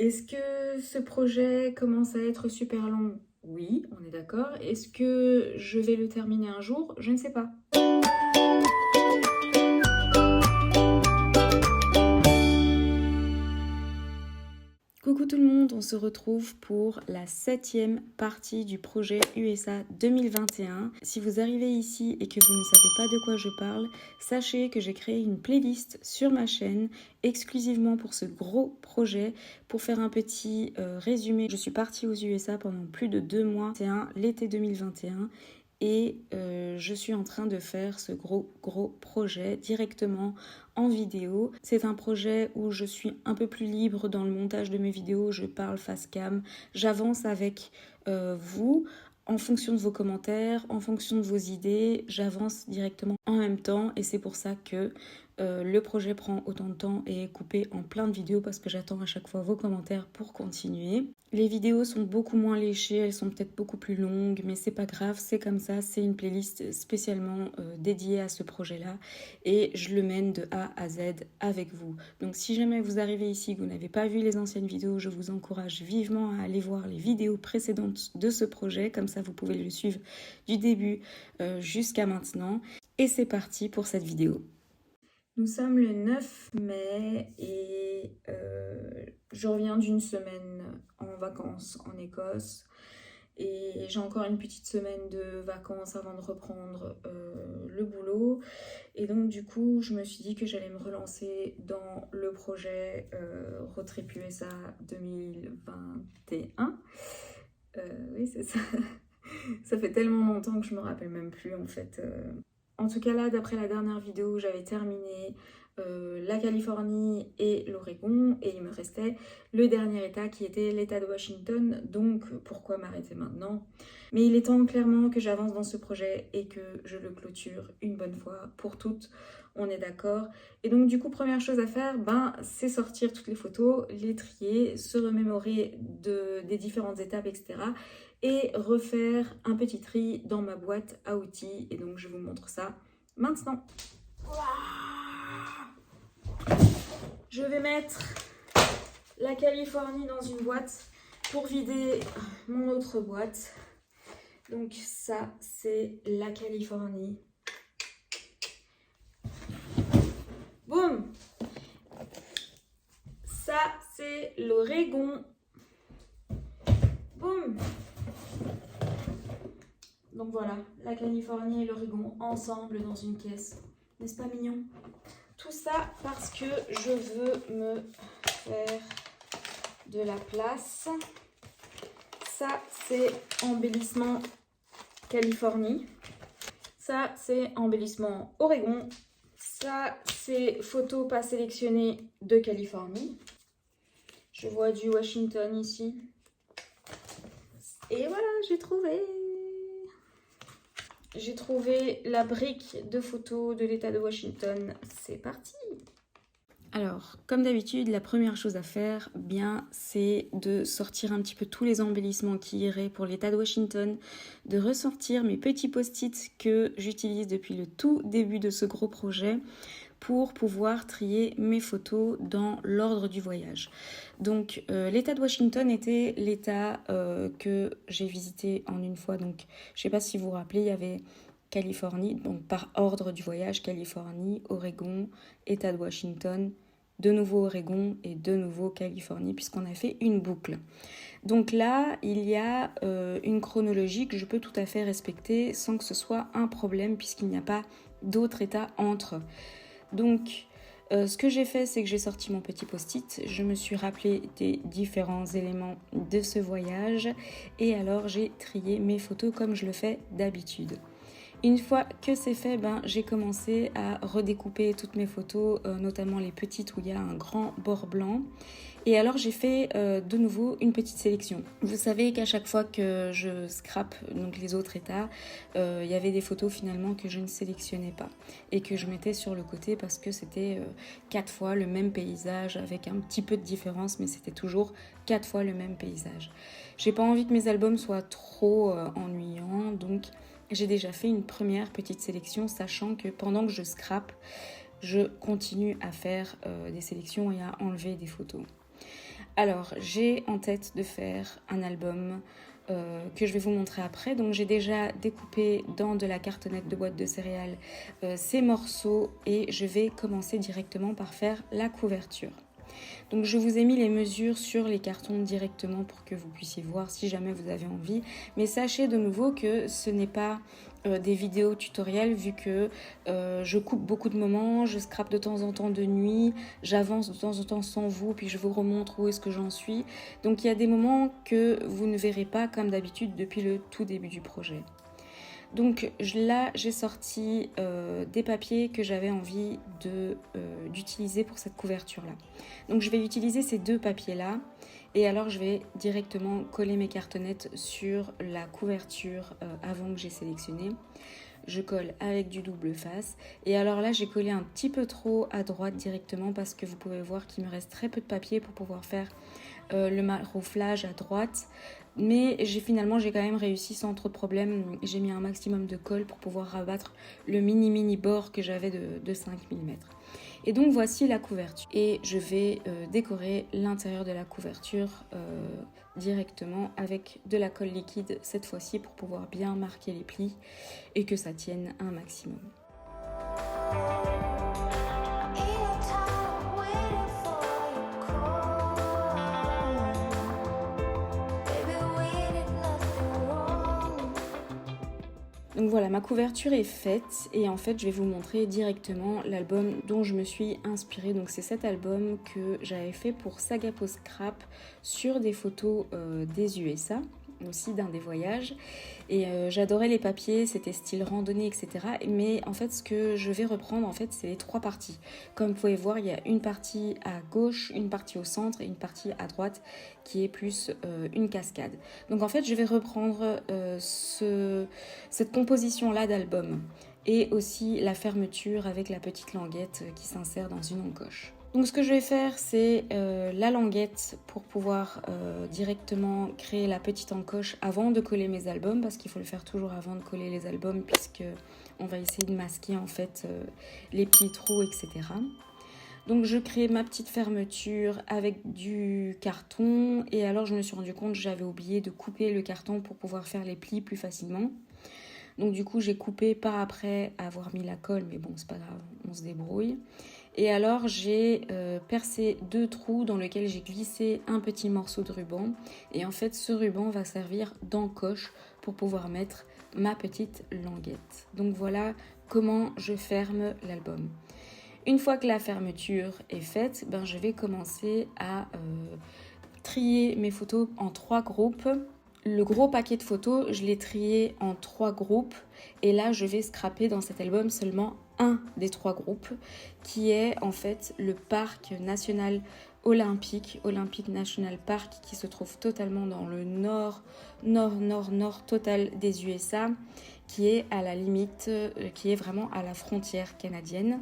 Est-ce que ce projet commence à être super long? Oui, on est d'accord. Est-ce que je vais le terminer un jour? Je ne sais pas. Coucou tout le monde, on se retrouve pour la 7e partie du projet USA 2021. Si vous arrivez ici et que vous ne savez pas de quoi je parle, sachez que j'ai créé une playlist sur ma chaîne exclusivement pour ce gros projet. Pour faire un petit résumé, je suis partie aux USA pendant plus de 2 mois, c'est l'été 2021. Et je suis en train de faire ce gros projet directement en vidéo. C'est un projet où je suis un peu plus libre dans le montage de mes vidéos, je parle face cam, j'avance avec vous en fonction de vos commentaires, en fonction de vos idées, j'avance directement en même temps et c'est pour ça que le projet prend autant de temps et est coupé en plein de vidéos parce que j'attends à chaque fois vos commentaires pour continuer. Les vidéos sont beaucoup moins léchées, elles sont peut-être beaucoup plus longues, mais c'est pas grave, c'est comme ça, c'est une playlist spécialement dédiée à ce projet-là et je le mène de A à Z avec vous. Donc si jamais vous arrivez ici, que vous n'avez pas vu les anciennes vidéos, je vous encourage vivement à aller voir les vidéos précédentes de ce projet, comme ça vous pouvez le suivre du début jusqu'à maintenant. Et c'est parti pour cette vidéo. Nous sommes le 9 mai et je reviens d'une semaine en vacances en Écosse et j'ai encore une petite semaine de vacances avant de reprendre le boulot et donc du coup je me suis dit que j'allais me relancer dans le projet Road Trip USA 2021. Oui c'est ça, ça fait tellement longtemps que je me rappelle même plus en fait. En tout cas là, d'après la dernière vidéo, j'avais terminé la Californie et l'Oregon et il me restait le dernier état qui était l'état de Washington, donc pourquoi m'arrêter maintenant? Mais il est temps clairement que j'avance dans ce projet et que je le clôture une bonne fois pour toutes, on est d'accord. Et donc du coup, première chose à faire, c'est sortir toutes les photos, les trier, se remémorer des différentes étapes, etc. et refaire un petit tri dans ma boîte à outils. Et donc je vous montre ça maintenant. Je vais mettre la Californie dans une boîte pour vider mon autre boîte. Donc ça c'est la Californie. Boum! Ça c'est l'Oregon. Boum! Donc voilà, la Californie et l'Oregon ensemble dans une caisse. N'est-ce pas mignon? Tout ça parce que je veux me faire de la place. Ça, c'est embellissement Californie. Ça, c'est embellissement Oregon. Ça, c'est photos pas sélectionnées de Californie. Je vois du Washington ici. Et voilà, j'ai trouvé la brique de photos de l'état de Washington. C'est parti! Alors, comme d'habitude, la première chose à faire, c'est de sortir un petit peu tous les embellissements qui iraient pour l'état de Washington, de ressortir mes petits post-it que j'utilise depuis le tout début de ce gros projet pour pouvoir trier mes photos dans l'ordre du voyage. Donc l'état de Washington était l'état que j'ai visité en une fois. Donc je ne sais pas si vous vous rappelez, il y avait Californie, donc par ordre du voyage, Californie, Oregon, état de Washington, de nouveau Oregon et de nouveau Californie, puisqu'on a fait une boucle. Donc là, il y a une chronologie que je peux tout à fait respecter sans que ce soit un problème, puisqu'il n'y a pas d'autres états entre. Donc, ce que j'ai fait, c'est que j'ai sorti mon petit post-it, je me suis rappelé des différents éléments de ce voyage et alors j'ai trié mes photos comme je le fais d'habitude. Une fois que c'est fait, j'ai commencé à redécouper toutes mes photos, notamment les petites où il y a un grand bord blanc. Et alors j'ai fait de nouveau une petite sélection. Vous savez qu'à chaque fois que je scrape donc les autres états, il y avait des photos finalement que je ne sélectionnais pas et que je mettais sur le côté parce que c'était 4 fois le même paysage avec un petit peu de différence, mais c'était toujours 4 fois le même paysage. J'ai pas envie que mes albums soient trop ennuyants, donc j'ai déjà fait une première petite sélection, sachant que pendant que je scrape, je continue à faire des sélections et à enlever des photos. Alors, j'ai en tête de faire un album que je vais vous montrer après. Donc j'ai déjà découpé dans de la cartonnette de boîte de céréales ces morceaux et je vais commencer directement par faire la couverture. Donc je vous ai mis les mesures sur les cartons directement pour que vous puissiez voir si jamais vous avez envie. Mais sachez de nouveau que ce n'est pas des vidéos tutoriels vu que je coupe beaucoup de moments, je scrape de temps en temps de nuit, j'avance de temps en temps sans vous, puis je vous remontre où est-ce que j'en suis. Donc il y a des moments que vous ne verrez pas comme d'habitude depuis le tout début du projet. Donc là, j'ai sorti des papiers que j'avais envie d'utiliser pour cette couverture-là. Donc je vais utiliser ces deux papiers-là et alors je vais directement coller mes cartonnettes sur la couverture avant que j'ai sélectionné. Je colle avec du double face et alors là j'ai collé un petit peu trop à droite directement parce que vous pouvez voir qu'il me reste très peu de papier pour pouvoir faire le marouflage à droite, mais j'ai quand même réussi sans trop de problèmes. J'ai mis un maximum de colle pour pouvoir rabattre le mini bord que j'avais de 5 mm. Et donc voici la couverture et je vais décorer l'intérieur de la couverture directement avec de la colle liquide cette fois-ci pour pouvoir bien marquer les plis et que ça tienne un maximum. Donc voilà, ma couverture est faite et en fait je vais vous montrer directement l'album dont je me suis inspirée. Donc c'est cet album que j'avais fait pour Saga Post Scrap sur des photos des USA, aussi d'un des voyages. Et j'adorais les papiers, c'était style randonnée, etc. Mais en fait ce que je vais reprendre en fait c'est les trois parties. Comme vous pouvez voir, il y a une partie à gauche, une partie au centre et une partie à droite qui est plus une cascade. Donc en fait je vais reprendre cette composition-là d'album et aussi la fermeture avec la petite languette qui s'insère dans une encoche. Donc ce que je vais faire c'est la languette pour pouvoir directement créer la petite encoche avant de coller mes albums parce qu'il faut le faire toujours avant de coller les albums puisque on va essayer de masquer en fait les petits trous, etc. Donc je crée ma petite fermeture avec du carton et alors je me suis rendu compte que j'avais oublié de couper le carton pour pouvoir faire les plis plus facilement. Donc du coup j'ai coupé par après avoir mis la colle, mais bon c'est pas grave, on se débrouille. Et alors j'ai percé deux trous dans lesquels j'ai glissé un petit morceau de ruban. Et en fait ce ruban va servir d'encoche pour pouvoir mettre ma petite languette. Donc voilà comment je ferme l'album. Une fois que la fermeture est faite, je vais commencer à trier mes photos en 3 groupes. Le gros paquet de photos, je l'ai trié en 3 groupes et là je vais scraper dans cet album seulement un des 3 groupes qui est en fait le parc national olympique, Olympic National Park, qui se trouve totalement dans le nord total des USA, qui est à la limite, qui est vraiment à la frontière canadienne.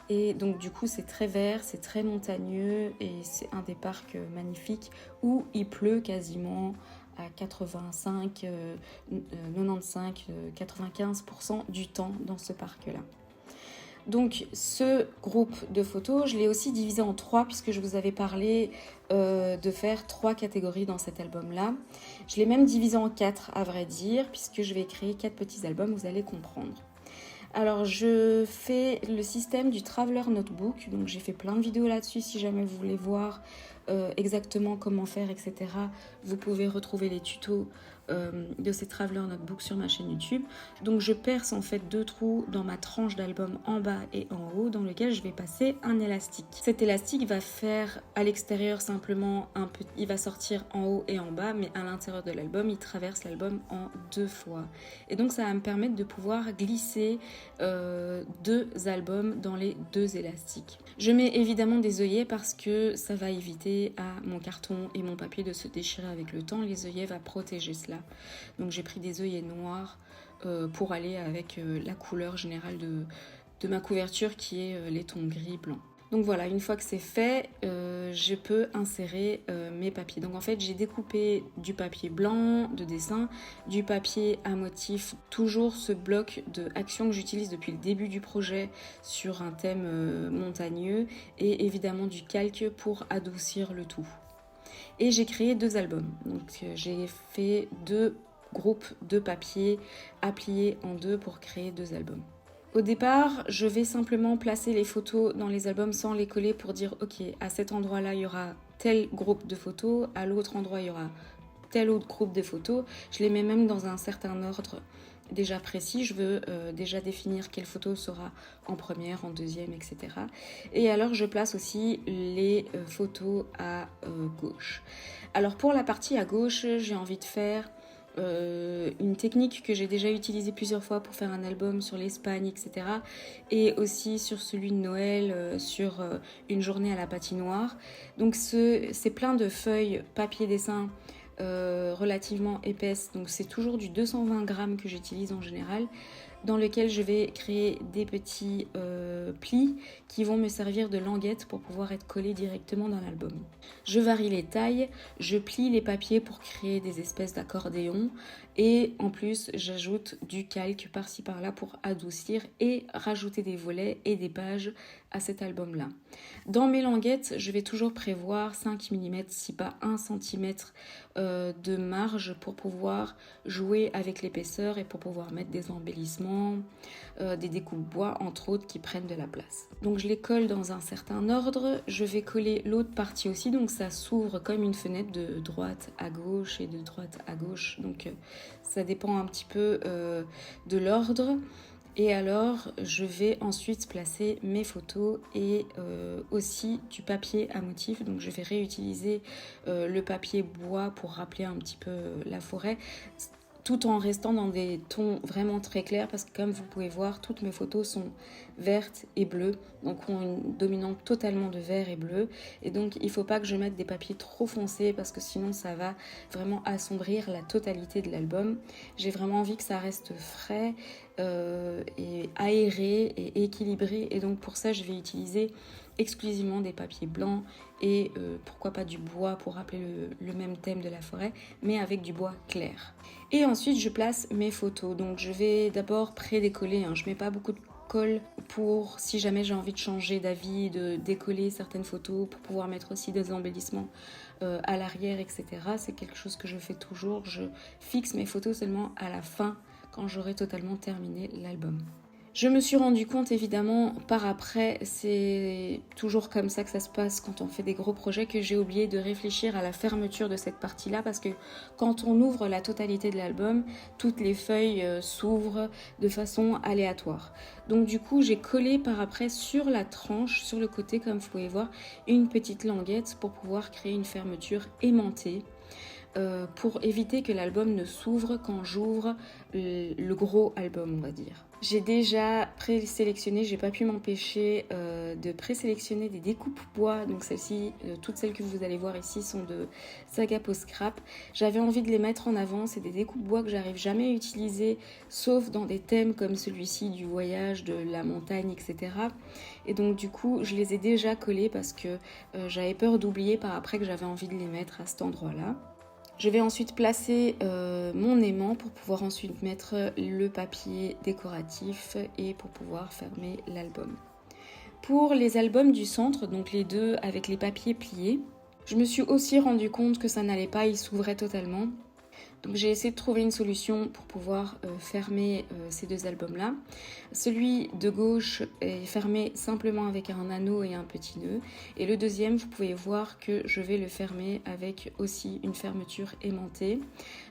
Et donc du coup c'est très vert, c'est très montagneux et c'est un des parcs magnifiques où il pleut quasiment à 85, 95, 95% du temps dans ce parc-là. Donc ce groupe de photos, je l'ai aussi divisé en 3 puisque je vous avais parlé de faire 3 catégories dans cet album-là. Je l'ai même divisé en 4 à vrai dire puisque je vais créer 4 petits albums, vous allez comprendre. Alors je fais le système du Traveler Notebook, donc j'ai fait plein de vidéos là-dessus si jamais vous voulez voir exactement comment faire, etc. Vous pouvez retrouver les tutos de ces Traveler Notebook sur ma chaîne YouTube. Donc je perce en fait 2 trous dans ma tranche d'album en bas et en haut dans lequel je vais passer un élastique. Cet élastique va faire à l'extérieur simplement un peu, il va sortir en haut et en bas, mais à l'intérieur de l'album, il traverse l'album en 2 fois. Et donc ça va me permettre de pouvoir glisser 2 albums dans les 2 élastiques. Je mets évidemment des œillets parce que ça va éviter à mon carton et mon papier de se déchirer avec le temps. Les œillets vont protéger cela. Donc j'ai pris des œillets noirs pour aller avec la couleur générale de ma couverture qui est les tons gris-blanc. Donc voilà, une fois que c'est fait, je peux insérer mes papiers. Donc en fait, j'ai découpé du papier blanc de dessin, du papier à motif, toujours ce bloc de action que j'utilise depuis le début du projet sur un thème montagneux et évidemment du calque pour adoucir le tout. et j'ai créé 2 albums. Donc j'ai fait 2 groupes de papier à plier en 2 pour créer 2 albums. Au départ, je vais simplement placer les photos dans les albums sans les coller pour dire ok, à cet endroit-là, il y aura tel groupe de photos, à l'autre endroit, il y aura tel autre groupe de photos. Je les mets même dans un certain ordre déjà précis. Je veux déjà définir quelle photo sera en première, en deuxième, etc. Et alors, je place aussi les photos à gauche. Alors, pour la partie à gauche, j'ai envie de faire une technique que j'ai déjà utilisée plusieurs fois pour faire un album sur l'Espagne, etc. Et aussi sur celui de Noël, sur une journée à la patinoire. Donc c'est plein de feuilles papier dessin relativement épaisses. Donc c'est toujours du 220 grammes que j'utilise en général, dans lequel je vais créer des petits plis qui vont me servir de languettes pour pouvoir être collés directement dans l'album. Je varie les tailles, je plie les papiers pour créer des espèces d'accordéons et en plus j'ajoute du calque par-ci par-là pour adoucir et rajouter des volets et des pages à cet album-là. Dans mes languettes, je vais toujours prévoir 5 mm, si pas 1 cm de marge pour pouvoir jouer avec l'épaisseur et pour pouvoir mettre des embellissements, des découpes bois entre autres qui prennent de la place. Donc je les colle dans un certain ordre, je vais coller l'autre partie aussi, donc ça s'ouvre comme une fenêtre de droite à gauche et de droite à gauche, donc ça dépend un petit peu de l'ordre. Et alors, je vais ensuite placer mes photos et aussi du papier à motif. Donc, je vais réutiliser le papier bois pour rappeler un petit peu la forêt, tout en restant dans des tons vraiment très clairs parce que comme vous pouvez voir, toutes mes photos sont vertes et bleues, donc ont une dominante totalement de vert et bleu. Et donc, il ne faut pas que je mette des papiers trop foncés parce que sinon, ça va vraiment assombrir la totalité de l'album. J'ai vraiment envie que ça reste frais et aéré et équilibré. Et donc, pour ça, je vais utiliser exclusivement des papiers blancs et pourquoi pas du bois pour rappeler le même thème de la forêt, mais avec du bois clair. Et ensuite, je place mes photos. Donc, je vais d'abord pré-décoller. Je mets pas beaucoup de colle pour si jamais j'ai envie de changer d'avis, de décoller certaines photos pour pouvoir mettre aussi des embellissements à l'arrière, etc. C'est quelque chose que je fais toujours. Je fixe mes photos seulement à la fin quand j'aurai totalement terminé l'album. Je me suis rendu compte évidemment par après, c'est toujours comme ça que ça se passe quand on fait des gros projets, que j'ai oublié de réfléchir à la fermeture de cette partie-là parce que quand on ouvre la totalité de l'album, toutes les feuilles s'ouvrent de façon aléatoire. Donc du coup, j'ai collé par après sur la tranche, sur le côté comme vous pouvez voir, une petite languette pour pouvoir créer une fermeture aimantée. Pour éviter que l'album ne s'ouvre quand j'ouvre le gros album, on va dire. J'ai déjà présélectionné, j'ai pas pu m'empêcher de présélectionner des découpes bois. Donc celles-ci, toutes celles que vous allez voir ici sont de Saga Post Scrap. J'avais envie de les mettre en avant, c'est des découpes bois que j'arrive jamais à utiliser, sauf dans des thèmes comme celui-ci du voyage, de la montagne, etc. Et donc du coup, je les ai déjà collées parce que j'avais peur d'oublier par après que j'avais envie de les mettre à cet endroit-là. Je vais ensuite placer mon aimant pour pouvoir ensuite mettre le papier décoratif et pour pouvoir fermer l'album. Pour les albums du centre, donc les deux avec les papiers pliés, je me suis aussi rendu compte que ça n'allait pas, ils s'ouvraient totalement. Donc j'ai essayé de trouver une solution pour pouvoir fermer ces deux albums-là. Celui de gauche est fermé simplement avec un anneau et un petit nœud. Et le deuxième, vous pouvez voir que je vais le fermer avec aussi une fermeture aimantée.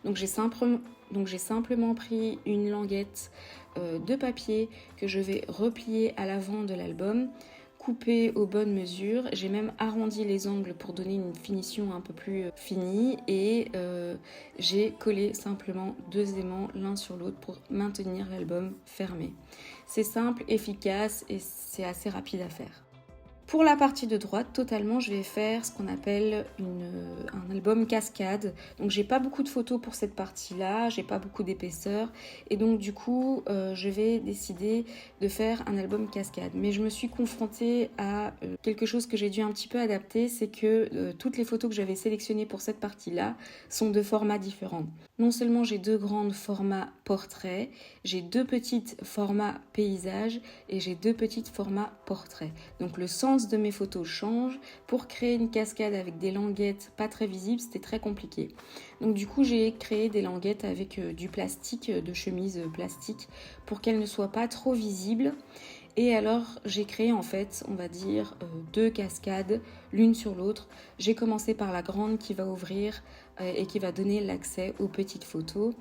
Donc j'ai simplement pris une languette de papier que je vais replier à l'avant de l'album, coupé aux bonnes mesures. J'ai même arrondi les angles pour donner une finition un peu plus finie et j'ai collé simplement deux aimants l'un sur l'autre pour maintenir l'album fermé. C'est simple, efficace et c'est assez rapide à faire. Pour la partie de droite, totalement, je vais faire ce qu'on appelle un album cascade. Donc j'ai pas beaucoup de photos pour cette partie-là, j'ai pas beaucoup d'épaisseur. Et donc du coup, je vais décider de faire un album cascade. Mais je me suis confrontée à quelque chose que j'ai dû un petit peu adapter, c'est que toutes les photos que j'avais sélectionnées pour cette partie-là sont de formats différents. Non seulement j'ai deux grands formats portraits, j'ai deux petits formats paysages et j'ai deux petits formats portraits. Donc le centre sens de mes photos change. Pour créer une cascade avec des languettes pas très visibles, c'était très compliqué. Donc du coup, j'ai créé des languettes avec du plastique, de chemise plastique, pour qu'elles ne soient pas trop visibles. Et alors, j'ai créé en fait, on va dire, 2 cascades, l'une sur l'autre. J'ai commencé par la grande qui va ouvrir et qui va donner l'accès aux petites photos.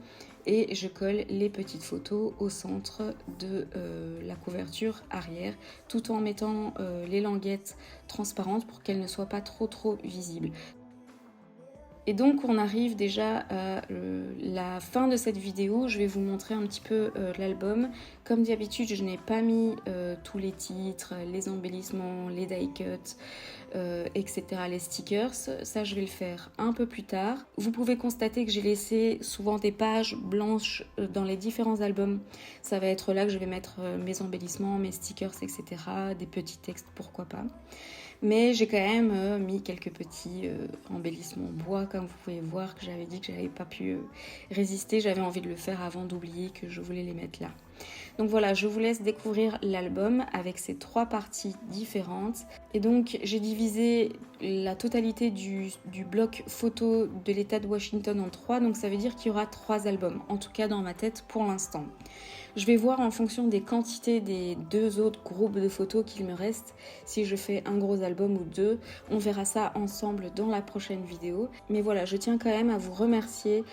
Et je colle les petites photos au centre de la couverture arrière, tout en mettant les languettes transparentes pour qu'elles ne soient pas trop visibles. Et donc on arrive déjà à la fin de cette vidéo. Je vais vous montrer un petit peu l'album. Comme d'habitude, je n'ai pas mis tous les titres, les embellissements, les die cuts, etc., les stickers. Ça, je vais le faire un peu plus tard. Vous pouvez constater que j'ai laissé souvent des pages blanches dans les différents albums. Ça va être là que je vais mettre mes embellissements, mes stickers, etc., des petits textes, pourquoi pas. Mais j'ai quand même mis quelques petits embellissements bois, comme vous pouvez voir, que j'avais dit que j'avais pas pu résister. J'avais envie de le faire avant d'oublier que je voulais les mettre là. Donc voilà, je vous laisse découvrir l'album avec ses 3 parties différentes. Et donc j'ai divisé la totalité du bloc photo de l'État de Washington en 3. Donc ça veut dire qu'il y aura 3 albums, en tout cas dans ma tête pour l'instant. Je vais voir en fonction des quantités des 2 autres groupes de photos qu'il me reste, si je fais un gros album ou 2. On verra ça ensemble dans la prochaine vidéo. Mais voilà, je tiens quand même à vous remercier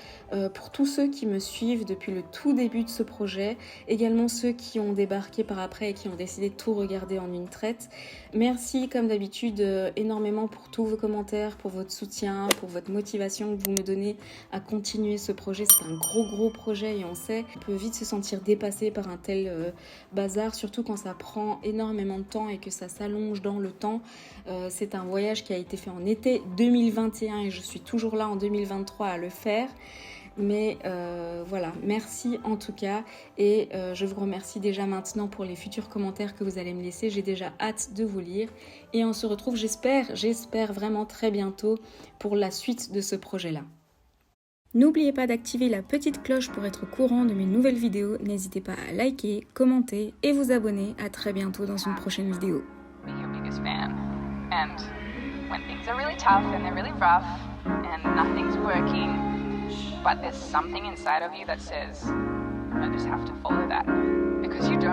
pour tous ceux qui me suivent depuis le tout début de ce projet. Également ceux qui ont débarqué par après et qui ont décidé de tout regarder en une traite. Merci comme d'habitude énormément pour tous vos commentaires, pour votre soutien, pour votre motivation que vous me donnez à continuer ce projet. C'est un gros projet et on sait qu'on peut vite se sentir dépassé par un tel bazar, surtout quand ça prend énormément de temps et que ça s'allonge dans le temps. C'est un voyage qui a été fait en été 2021 et je suis toujours là en 2023 à le faire. Mais voilà, merci en tout cas et je vous remercie déjà maintenant pour les futurs commentaires que vous allez me laisser. J'ai déjà hâte de vous lire et on se retrouve, j'espère vraiment très bientôt pour la suite de ce projet-là. N'oubliez pas d'activer la petite cloche pour être au courant de mes nouvelles vidéos. N'hésitez pas à liker, commenter et vous abonner. À très bientôt dans une prochaine vidéo. But there's something inside of you that says, I just have to follow that. Because you don't